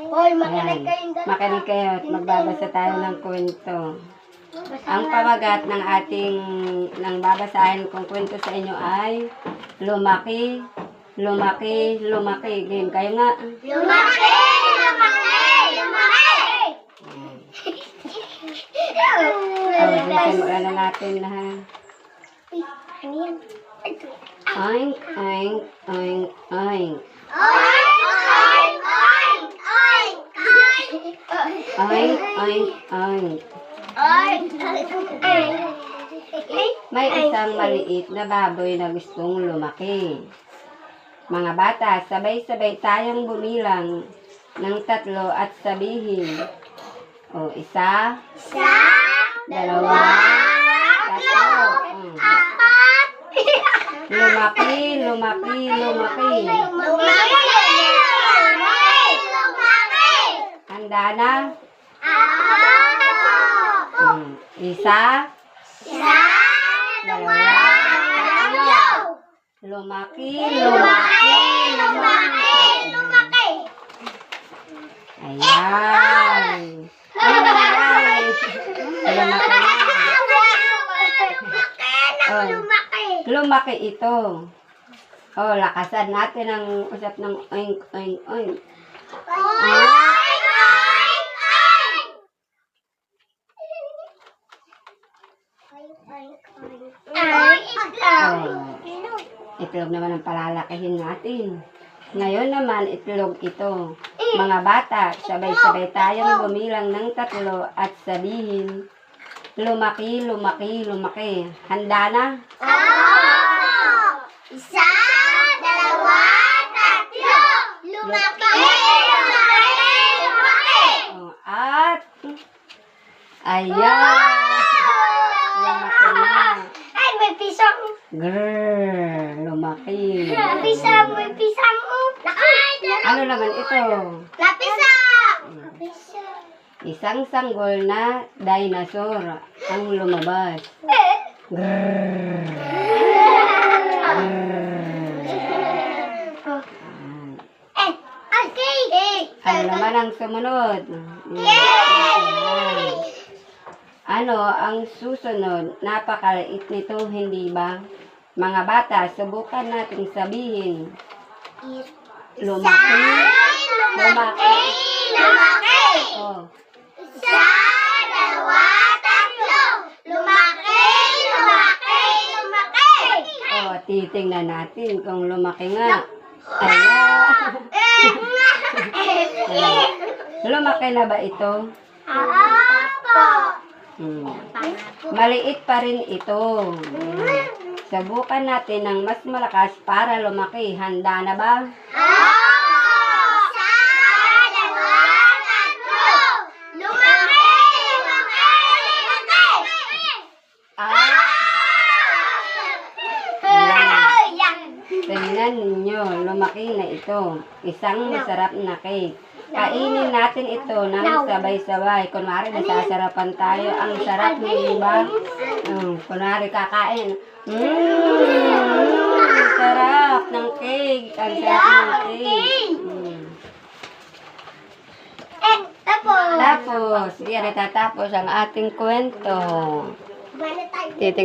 Hoy, makinig Ayan. kayong dalawa. Makinig kayo at magbabasa tayo ng kwento. Ang pamagat ng ating nang babasahin kong kwento sa inyo ay Lumaki, Lumaki, Lumaki. Game kayo nga. Lumaki! Lumaki! Lumaki! Simulan na natin lahat. Ano yan? Oink, oink, oink, oink. Oink! Oink! Oink! Oink! Oink, oink, oink. Oink! May isang maliit na baboy na gustong lumaki. Mga bata, sabay-sabay tayong bumilang ng 3 at sabihin. O, 1, Isa, 2, 3. apat, Lumaki, lumaki, lumaki. lumaki! Lumaki! Handa na? Apat! 1, Isa, 2, 3. lumaki, Lumaki! lumaki, Lumaki! Lumaki! Ayan. Ayan. Lumaki na. Oh. Lumaki! Lumaki ito. Oh, lakasan natin ang usap ng oink, oink, oink. Oink! Oink! Oink! Oh, itlog naman ang palalakihin natin. Ngayon naman, itlog ito. Mga bata, sabay-sabay tayong bumilang ng 3 at sabihin, lumaki, lumaki, lumaki. Handa na? Isa, 2, 3. Lumaki! Lumaki! Lumaki! Oh, at, ayan. Lumaki na. Ay, may pisang. Grrr, lumaki. Pisang, may pisang. Ano naman ito? Lapisang! Lapisang. Isang sanggol na dinosaur ang lumabas. Grrr. Okay. Ano naman ang sumunod? Ano ang susunod? Napakaliit nito, hindi ba? Mga bata, subukan nating sabihin. Lumaki. Lumaki. Lumaki! Oh, Isa, 2, 3. Lumaki! Lumaki! Lumaki! oh, titingnan natin kung lumaki nga. Ayan. Lumaki na ba ito? Apo! Maliit pa rin ito. Subukan natin ng mas malakas para lumaki. Handa na ba? Isa, 2, 3. Lumaki! Lumaki! Lumaki! Yan! Tingnan ninyo, lumaki na ito. Isang masarap na cake. Kainin natin ito ng sabay-sabay. Kunwari, nasasarapan tayo. Ang sarap ng iba. Kunwari, kakain. Sarap ng cake. Ang sarap ng cake. Tapos, Tapos, diyan natatapos ang ating kwento. Titingnan